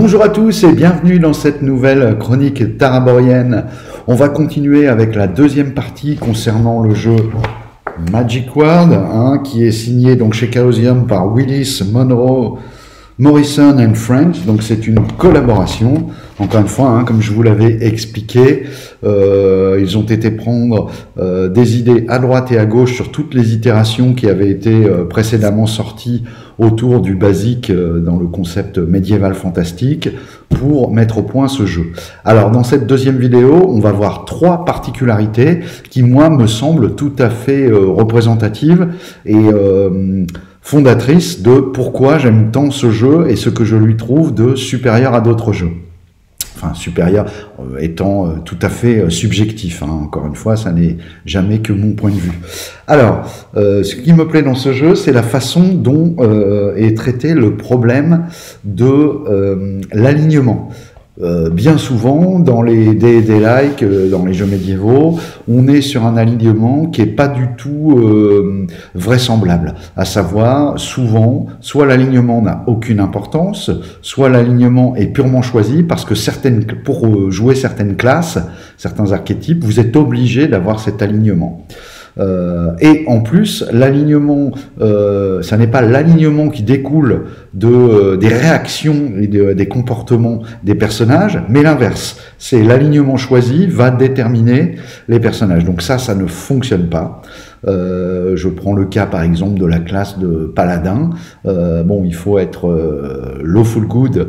Bonjour à tous et bienvenue dans cette nouvelle chronique taraborienne. On va continuer avec la deuxième partie concernant le jeu Magic World, qui est signé donc chez Chaosium par Willis, Monroe, Morrison and Friends. Donc c'est une collaboration. Encore une fois, comme je vous l'avais expliqué, ils ont été prendre des idées à droite et à gauche sur toutes les itérations qui avaient été précédemment sorties autour du basique dans le concept médiéval fantastique pour mettre au point ce jeu. Alors dans cette deuxième vidéo, on va voir trois particularités qui moi me semblent tout à fait représentatives et fondatrices de pourquoi j'aime tant ce jeu et ce que je lui trouve de supérieur à d'autres jeux. Enfin, supérieur étant tout à fait subjectif. Encore une fois, ça n'est jamais que mon point de vue. Alors, ce qui me plaît dans ce jeu, c'est la façon dont est traité le problème de l'alignement. Bien souvent, dans les D&D-like, dans les jeux médiévaux, on est sur un alignement qui est pas du tout vraisemblable. À savoir, souvent, soit l'alignement n'a aucune importance, soit l'alignement est purement choisi parce que pour jouer certaines classes, certains archétypes, vous êtes obligé d'avoir cet alignement. Et en plus, l'alignement, ça n'est pas l'alignement qui découle des réactions et des comportements des personnages, mais l'inverse. C'est l'alignement choisi va déterminer les personnages. Donc ça ne fonctionne pas. Je prends le cas par exemple de la classe de paladin. Il faut être lawful good,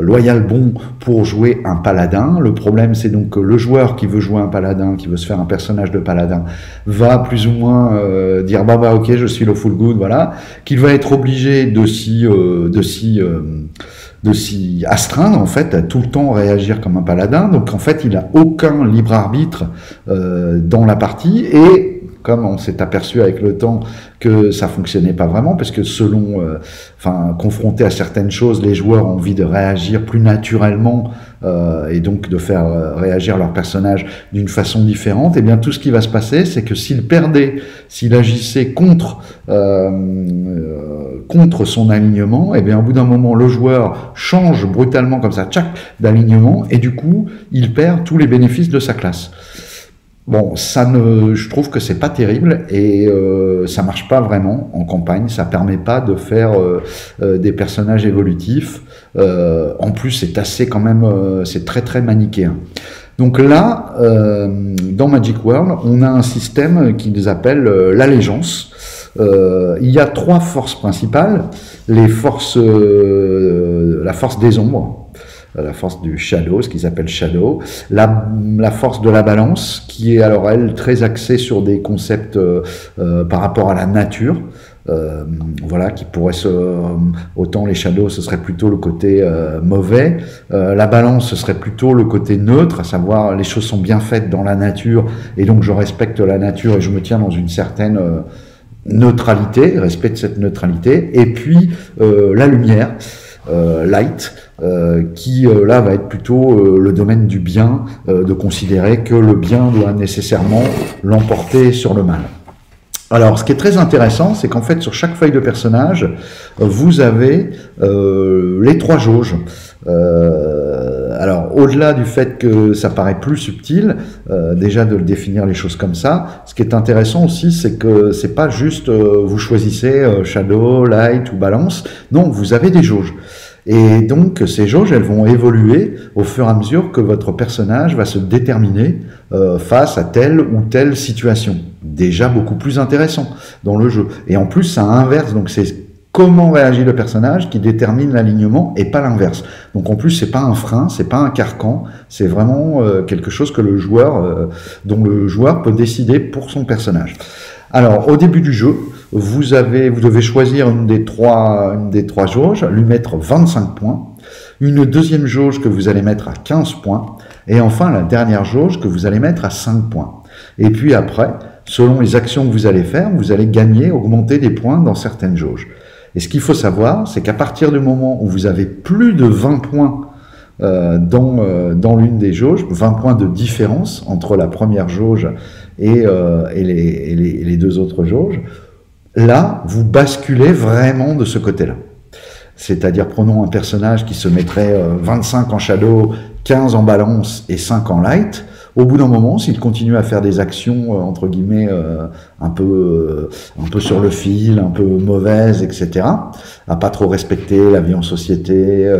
loyal bon pour jouer un paladin. Le problème c'est donc que le joueur qui veut jouer un paladin, qui veut se faire un personnage de paladin, va plus ou moins dire bah ok je suis lawful good, voilà, qu'il va être obligé de s'y astreindre en fait, à tout le temps réagir comme un paladin. Donc en fait il a aucun libre arbitre dans la partie, et comme on s'est aperçu avec le temps que ça fonctionnait pas vraiment, parce que confronté à certaines choses, les joueurs ont envie de réagir plus naturellement et donc de faire réagir leur personnage d'une façon différente. Et bien tout ce qui va se passer, c'est que s'il perdait, s'il agissait contre son alignement, et bien au bout d'un moment le joueur change brutalement comme ça, d'alignement, et du coup il perd tous les bénéfices de sa classe. Bon, je trouve que c'est pas terrible et ça marche pas vraiment en campagne. Ça permet pas de faire des personnages évolutifs. En plus, c'est très très manichéen. Donc là, dans Magic World, on a un système qu'ils appellent l'allégeance. Il y a trois forces principales: la force des ombres, la force du shadow, ce qu'ils appellent shadow, la force de la balance, qui est alors elle très axée sur des concepts par rapport à la nature, qui pourrait autant les shadows ce serait plutôt le côté mauvais, la balance ce serait plutôt le côté neutre, à savoir les choses sont bien faites dans la nature et donc je respecte la nature et je me tiens dans une certaine neutralité, respect de cette neutralité. Et puis la lumière, light, qui là va être plutôt le domaine du bien, de considérer que le bien doit nécessairement l'emporter sur le mal. Alors ce qui est très intéressant, c'est qu'en fait sur chaque feuille de personnage, vous avez les trois jauges. Alors au-delà du fait que ça paraît plus subtil, déjà de définir les choses comme ça, ce qui est intéressant aussi, c'est que c'est pas juste vous choisissez shadow, light ou balance, non, vous avez des jauges. Et donc ces jauges, elles vont évoluer au fur et à mesure que votre personnage va se déterminer face à telle ou telle situation. Déjà beaucoup plus intéressant dans le jeu. Et en plus, ça inverse, donc c'est comment réagit le personnage qui détermine l'alignement et pas l'inverse. Donc en plus, c'est pas un frein, c'est pas un carcan, c'est vraiment quelque chose que dont le joueur peut décider pour son personnage. Alors, au début du jeu, vous devez choisir une des trois jauges, lui mettre 25 points, une deuxième jauge que vous allez mettre à 15 points, et enfin la dernière jauge que vous allez mettre à 5 points. Et puis après, selon les actions que vous allez faire, vous allez augmenter des points dans certaines jauges. Et ce qu'il faut savoir, c'est qu'à partir du moment où vous avez plus de 20 points dans l'une des jauges, 20 points de différence entre la première jauge et les deux autres jauges, là, vous basculez vraiment de ce côté-là. c'est-à-dire prenons un personnage qui se mettrait 25 en shadow, 15 en balance et 5 en light. Au bout d'un moment, s'il continue à faire des actions entre guillemets un peu sur le fil, un peu mauvaises, etc., à pas trop respecter la vie en société,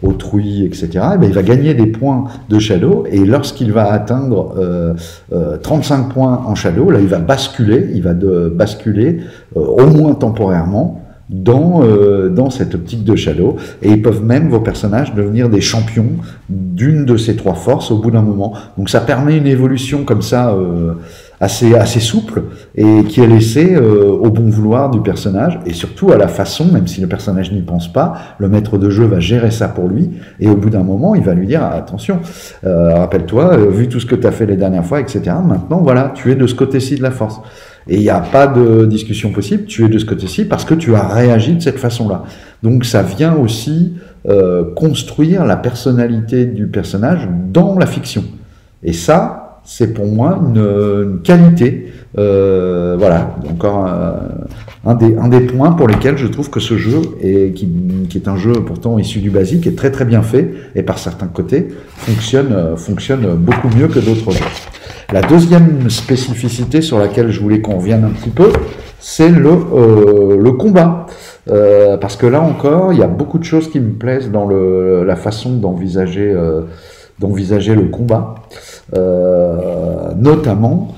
autrui, etc., et bien il va gagner des points de shadow, et lorsqu'il va atteindre 35 points en shadow, là il va basculer, au moins temporairement dans cette optique de shadow, et ils peuvent même, vos personnages, devenir des champions d'une de ces 3 forces au bout d'un moment. Donc ça permet une évolution comme ça assez souple, et qui est laissée au bon vouloir du personnage, et surtout à la façon, même si le personnage n'y pense pas, le maître de jeu va gérer ça pour lui, et au bout d'un moment il va lui dire attention, rappelle-toi, vu tout ce que tu as fait les dernières fois, etc., maintenant voilà, tu es de ce côté-ci de la force. Et il n'y a pas de discussion possible, tu es de ce côté-ci parce que tu as réagi de cette façon-là. Donc ça vient aussi construire la personnalité du personnage dans la fiction. Et ça, c'est pour moi une qualité. Voilà, encore un des points pour lesquels je trouve que ce jeu, qui est un jeu pourtant issu du basique, est très très bien fait, et par certains côtés fonctionne beaucoup mieux que d'autres jeux. La deuxième spécificité sur laquelle je voulais qu'on revienne un petit peu, c'est le combat. Parce que là encore, il y a beaucoup de choses qui me plaisent dans la façon d'envisager le combat. Notamment,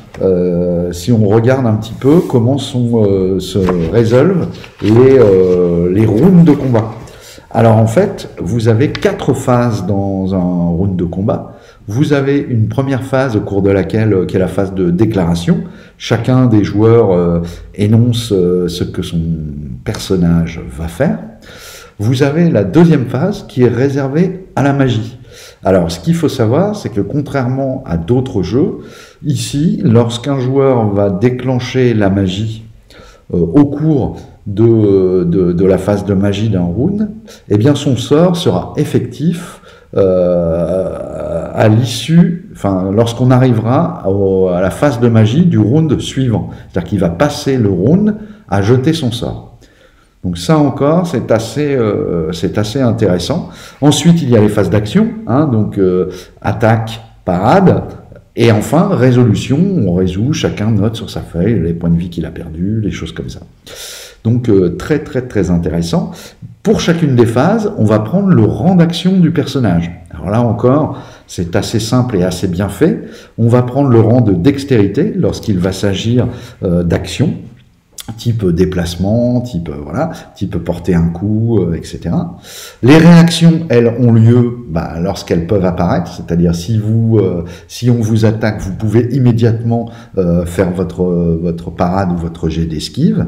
si on regarde un petit peu comment se résolvent les rounds de combat. Alors en fait, vous avez 4 phases dans un round de combat. Vous avez une première phase au cours de laquelle, qui est la phase de déclaration. Chacun des joueurs énonce ce que son personnage va faire. Vous avez la deuxième phase qui est réservée à la magie. Alors, ce qu'il faut savoir, c'est que contrairement à d'autres jeux, ici, lorsqu'un joueur va déclencher la magie au cours de la phase de magie d'un round, eh bien son sort sera effectif à l'issue, enfin lorsqu'on arrivera à la phase de magie du round suivant. C'est-à-dire qu'il va passer le round à jeter son sort. Donc ça encore, c'est assez intéressant. Ensuite, il y a les phases d'action, hein, donc attaque, parade, et enfin résolution. On résout, chacun note sur sa feuille les points de vie qu'il a perdus, les choses comme ça. Donc très très très intéressant. Pour chacune des phases, on va prendre le rang d'action du personnage. Alors là encore, c'est assez simple et assez bien fait. On va prendre le rang de dextérité lorsqu'il va s'agir d'action, type déplacement, type porter un coup, etc. Les réactions, elles, ont lieu lorsqu'elles peuvent apparaître, c'est-à-dire si on vous attaque, vous pouvez immédiatement faire votre parade ou votre jet d'esquive.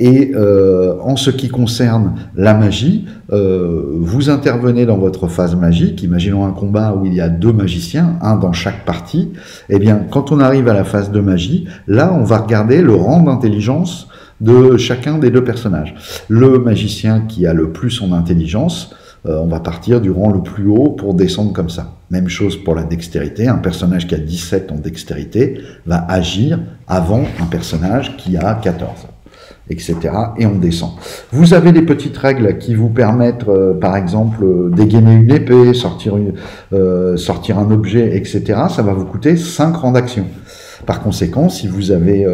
Et en ce qui concerne la magie, vous intervenez dans votre phase magique. Imaginons un combat où il y a 2 magiciens, un dans chaque partie. Eh bien, quand on arrive à la phase de magie, là, on va regarder le rang d'intelligence de chacun des 2 personnages. Le magicien qui a le plus en intelligence, on va partir du rang le plus haut pour descendre comme ça. Même chose pour la dextérité. Un personnage qui a 17 en dextérité va agir avant un personnage qui a 14. Etc. Et on descend. Vous avez des petites règles qui vous permettent, par exemple, dégainer une épée, sortir un objet, etc. Ça va vous coûter 5 rangs d'action. Par conséquent, si vous avez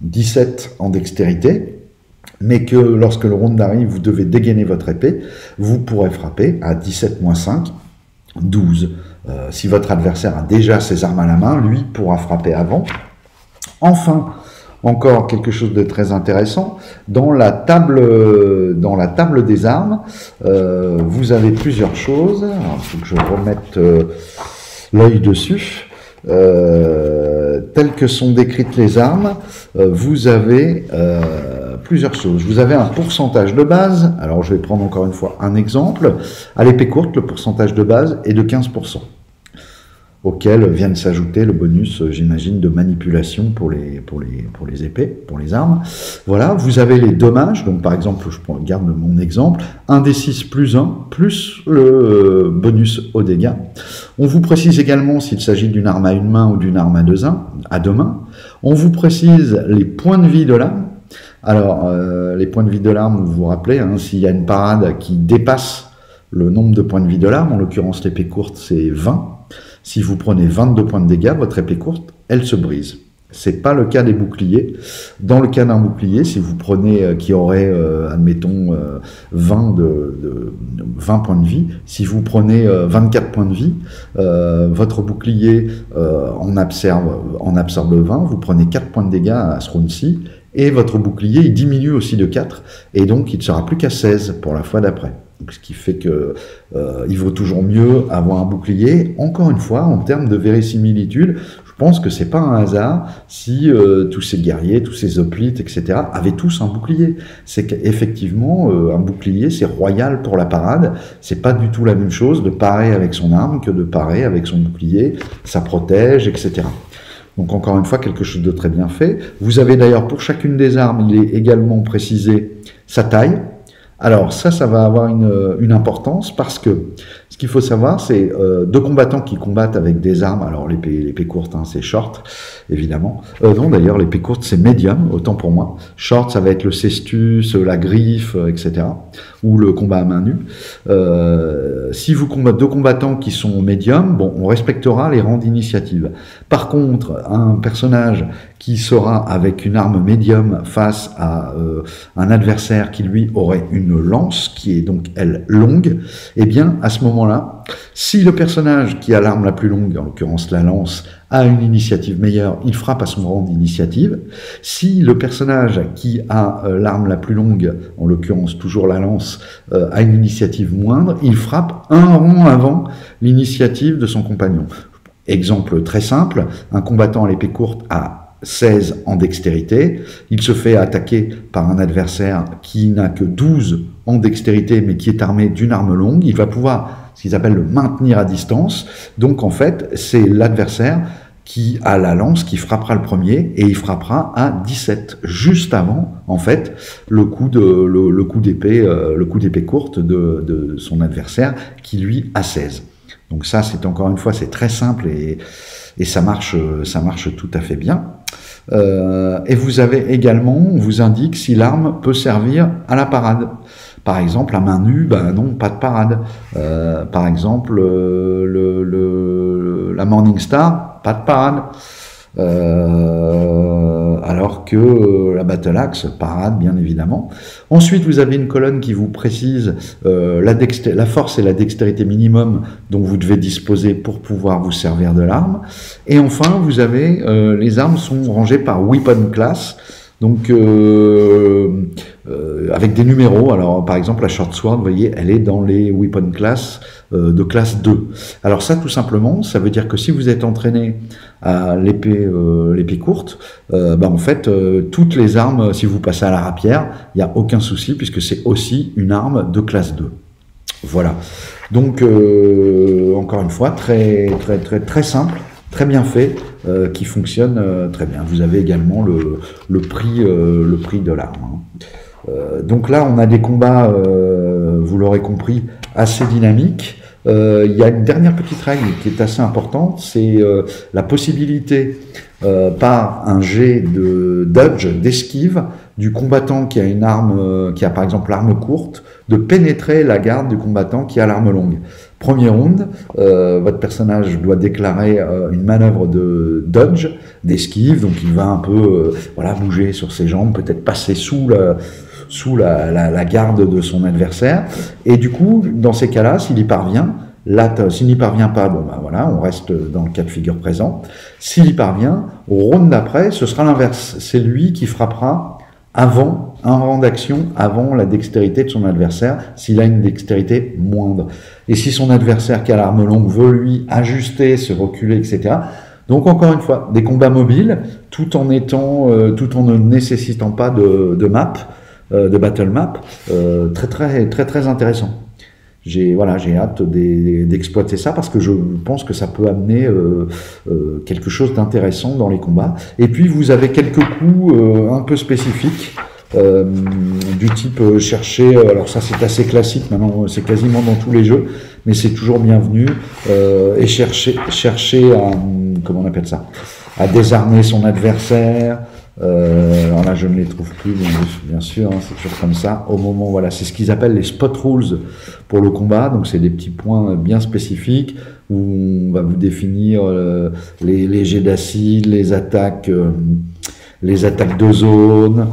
17 en dextérité, mais que lorsque le round arrive, vous devez dégainer votre épée, vous pourrez frapper à 17 moins 5, 12. Si votre adversaire a déjà ses armes à la main, lui pourra frapper avant. Enfin, encore quelque chose de très intéressant, dans la table des armes, vous avez plusieurs choses. Alors, il faut que je remette l'œil dessus. Telles que sont décrites les armes, vous avez plusieurs choses. Vous avez un pourcentage de base. Alors, je vais prendre encore une fois un exemple. À l'épée courte, le pourcentage de base est de 15%. Auquel viennent s'ajouter le bonus, j'imagine, de manipulation pour les épées, pour les armes. Voilà, vous avez les dommages, donc par exemple, je garde mon exemple, 1d6 plus 1, plus le bonus aux dégâts. On vous précise également s'il s'agit d'une arme à une main ou d'une arme à deux mains. On vous précise les points de vie de l'arme. Alors, les points de vie de l'arme, vous vous rappelez, hein, s'il y a une parade qui dépasse le nombre de points de vie de l'arme, en l'occurrence l'épée courte c'est 20, si vous prenez 22 points de dégâts, votre épée courte, elle se brise. C'est pas le cas des boucliers. Dans le cas d'un bouclier, si vous prenez qui aurait, admettons, 20 points de vie, si vous prenez 24 points de vie, votre bouclier en absorbe 20, vous prenez 4 points de dégâts à ce round-ci, et votre bouclier il diminue aussi de 4, et donc il ne sera plus qu'à 16 pour la fois d'après. Donc, ce qui fait que il vaut toujours mieux avoir un bouclier. Encore une fois, en termes de vérisimilitude, je pense que c'est pas un hasard si tous ces guerriers, tous ces hoplites, etc. avaient tous un bouclier. C'est qu'effectivement, un bouclier, c'est royal pour la parade. C'est pas du tout la même chose de parer avec son arme que de parer avec son bouclier. Ça protège, etc. Donc encore une fois, quelque chose de très bien fait. Vous avez d'ailleurs pour chacune des armes, il est également précisé sa taille. Alors ça va avoir une importance parce que ce qu'il faut savoir, c'est deux combattants qui combattent avec des armes. Alors l'épée courte, hein, c'est short, évidemment. Non, d'ailleurs, l'épée courte, c'est médium, autant pour moi. Short, ça va être le cestus, la griffe, etc. Ou le combat à main nue. Si vous combattez deux combattants qui sont médiums, bon, on respectera les rangs d'initiative. Par contre, un personnage qui sera avec une arme médium face à un adversaire qui, lui, aurait une lance, qui est donc, elle, longue, eh bien, à ce moment-là, si le personnage qui a l'arme la plus longue, en l'occurrence la lance, a une initiative meilleure, il frappe à son rang d'initiative. Si le personnage qui a l'arme la plus longue, en l'occurrence toujours la lance, a une initiative moindre, il frappe un rang avant l'initiative de son compagnon. Exemple très simple, un combattant à l'épée courte a 16 en dextérité, il se fait attaquer par un adversaire qui n'a que 12 en dextérité mais qui est armé d'une arme longue, il va pouvoir, ce qu'ils appellent le maintenir à distance, donc en fait c'est l'adversaire qui a la lance qui frappera le premier et il frappera à 17, juste avant en fait le coup d'épée courte de son adversaire qui lui a 16. Donc ça c'est encore une fois c'est très simple et ça marche tout à fait bien. Et vous avez également, on vous indique si l'arme peut servir à la parade. Par exemple, à main nue, ben non, pas de parade. Par exemple, la Morning Star, pas de parade. Alors que la Battle Axe, parade, bien évidemment. Ensuite, vous avez une colonne qui vous précise la force et la dextérité minimum dont vous devez disposer pour pouvoir vous servir de l'arme. Et enfin, vous avez les armes sont rangées par weapon class. Donc, avec des numéros. Alors, par exemple, la short sword, vous voyez, elle est dans les weapon class de classe 2. Alors ça, tout simplement, ça veut dire que si vous êtes entraîné à l'épée courte, en fait, toutes les armes, si vous passez à la rapière, il n'y a aucun souci puisque c'est aussi une arme de classe 2. Voilà. Donc, encore une fois, très simple, très bien fait, qui fonctionne très bien. Vous avez également le prix de l'arme. Donc là, on a des combats, vous l'aurez compris, assez dynamiques. Il y a une dernière petite règle qui est assez importante, c'est la possibilité par un jet de dodge, d'esquive, du combattant qui a une arme, qui a par exemple l'arme courte, de pénétrer la garde du combattant qui a l'arme longue. Premier round, votre personnage doit déclarer une manœuvre de dodge, d'esquive, donc il va un peu bouger sur ses jambes, peut-être passer sous la garde de son adversaire, et du coup, dans ces cas-là, s'il y parvient, s'il n'y parvient pas, on reste dans le cas de figure présent. S'il y parvient, au round d'après, ce sera l'inverse. C'est lui qui frappera avant un rang d'action, avant la dextérité de son adversaire, s'il a une dextérité moindre. Et si son adversaire qui a l'arme longue veut lui ajuster, se reculer, etc. Donc encore une fois, des combats mobiles, tout en ne nécessitant pas de map, de battle map, très intéressant. J'ai hâte d'exploiter ça parce que je pense que ça peut amener quelque chose d'intéressant dans les combats. Et puis vous avez quelques coups un peu spécifiques du type chercher, alors ça c'est assez classique maintenant, c'est quasiment dans tous les jeux, mais c'est toujours bienvenu, et chercher à, comment on appelle ça, à désarmer son adversaire, Alors là, je ne les trouve plus, bien sûr, hein, c'est toujours comme ça. Au moment, voilà, c'est ce qu'ils appellent les spot rules pour le combat. Donc, c'est des petits points bien spécifiques où on va vous définir les jets d'acide, les attaques de zone,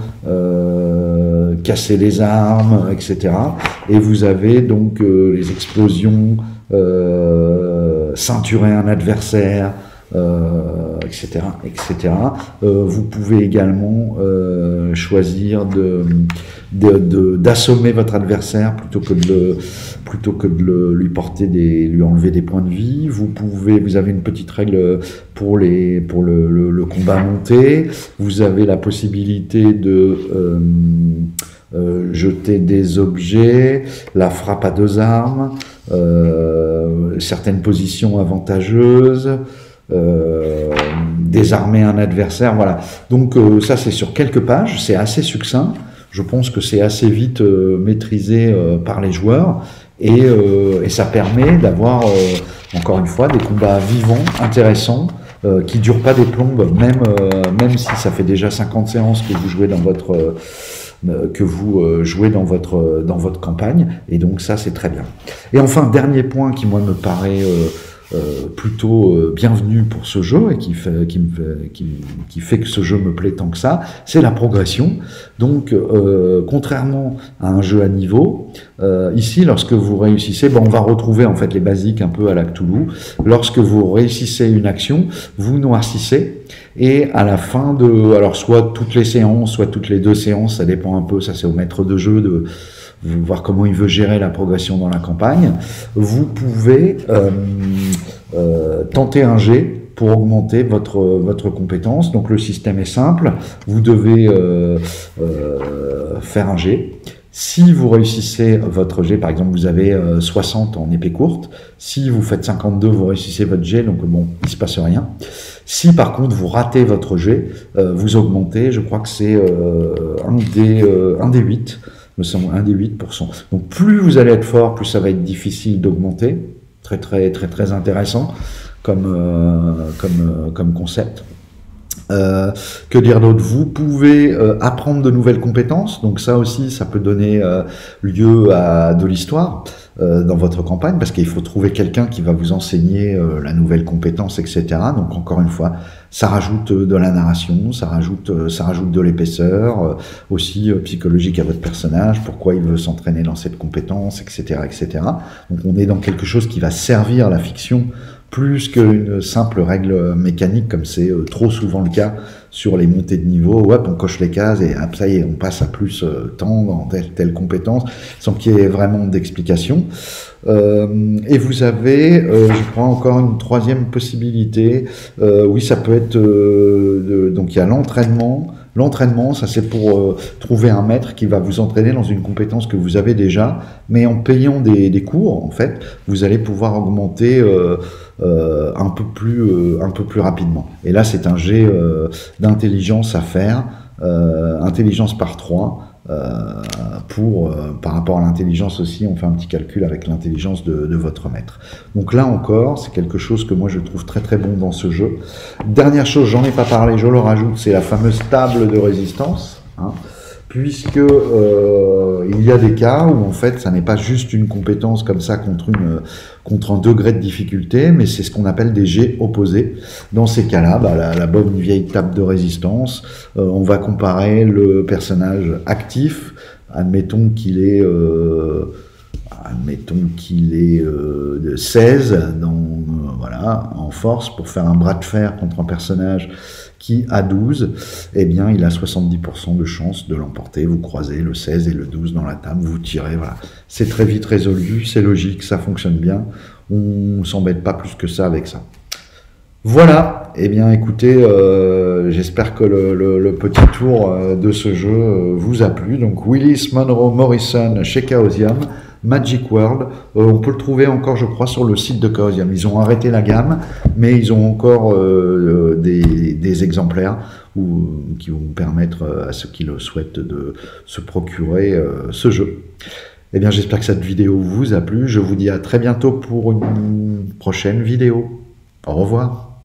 casser les armes, etc. Et vous avez donc les explosions, ceinturer un adversaire, etc., etc. Vous pouvez également choisir d'assommer votre adversaire plutôt que de lui enlever des points de vie. Vous avez une petite règle pour le combat monté. Vous avez la possibilité de jeter des objets, la frappe à 2 armes, certaines positions avantageuses, désarmer un adversaire, voilà. Donc ça c'est sur quelques pages, c'est assez succinct, je pense que c'est assez vite maîtrisé par les joueurs, et ça permet d'avoir encore une fois des combats vivants, intéressants, qui durent pas des plombes, même si ça fait déjà 50 séances que vous jouez dans votre campagne, et donc ça c'est très bien. Et enfin, dernier point qui moi me paraît plutôt bienvenu pour ce jeu et qui fait que ce jeu me plaît tant que ça, c'est la progression. Donc contrairement à un jeu à niveau, ici lorsque vous réussissez, on va retrouver en fait les basiques un peu à la Cthulhu. Lorsque vous réussissez une action, vous noircissez, et à la fin alors soit toutes les séances, soit toutes les 2 séances, ça dépend un peu, ça c'est au maître de jeu de voir comment il veut gérer la progression dans la campagne, vous pouvez tenter un jet pour augmenter votre compétence. Donc le système est simple, vous devez faire un jet. Si vous réussissez votre jet, par exemple vous avez 60 en épée courte, si vous faites 52, vous réussissez votre jet, donc bon, il se passe rien. Si par contre vous ratez votre jet, vous augmentez, je crois que c'est un des 8, me semble, un des 8%. Donc plus vous allez être fort, plus ça va être difficile d'augmenter. Très très très très intéressant comme concept. Que dire d'autre? Vous pouvez apprendre de nouvelles compétences, donc ça aussi, ça peut donner lieu à de l'histoire dans votre campagne, parce qu'il faut trouver quelqu'un qui va vous enseigner la nouvelle compétence, etc. Donc encore une fois, ça rajoute de la narration, ça rajoute de l'épaisseur, aussi psychologique à votre personnage, pourquoi il veut s'entraîner dans cette compétence, etc., etc. Donc on est dans quelque chose qui va servir la fiction plus qu'une simple règle mécanique, comme c'est trop souvent le cas sur les montées de niveau. Hop, on coche les cases et ça y est, on passe à plus temps dans telle compétence, sans qu'il y ait vraiment d'explication. Et vous avez, je crois, encore une 3e possibilité. Oui, ça peut être... donc il y a l'entraînement. L'entraînement, ça c'est pour trouver un maître qui va vous entraîner dans une compétence que vous avez déjà, mais en payant des cours, en fait, vous allez pouvoir augmenter un peu plus rapidement. Et là, c'est un jet d'intelligence à faire, intelligence par 3, par rapport à l'intelligence aussi, on fait un petit calcul avec l'intelligence de votre maître. Donc là encore, c'est quelque chose que moi je trouve très très bon dans ce jeu. Dernière chose, j'en ai pas parlé, je le rajoute, c'est la fameuse table de résistance, hein, puisque il y a des cas où en fait ça n'est pas juste une compétence comme ça contre un degré de difficulté, mais c'est ce qu'on appelle des jets opposés. Dans ces cas-là, la bonne vieille table de résistance, on va comparer le personnage actif, admettons qu'il est de 16 voilà, en force, pour faire un bras de fer contre un personnage qui a 12, eh bien il a 70% de chance de l'emporter. Vous croisez le 16 et le 12 dans la table, vous tirez, voilà. C'est très vite résolu, c'est logique, ça fonctionne bien, on ne s'embête pas plus que ça avec ça. Voilà, eh bien écoutez, j'espère que le petit tour de ce jeu vous a plu. Donc Willis Monroe Morrison chez Chaosium, Magic World, on peut le trouver encore je crois sur le site de Chaosium. Ils ont arrêté la gamme, mais ils ont encore des exemplaires qui vont permettre à ceux qui le souhaitent de se procurer ce jeu. Eh bien j'espère que cette vidéo vous a plu, je vous dis à très bientôt pour une prochaine vidéo. Au revoir.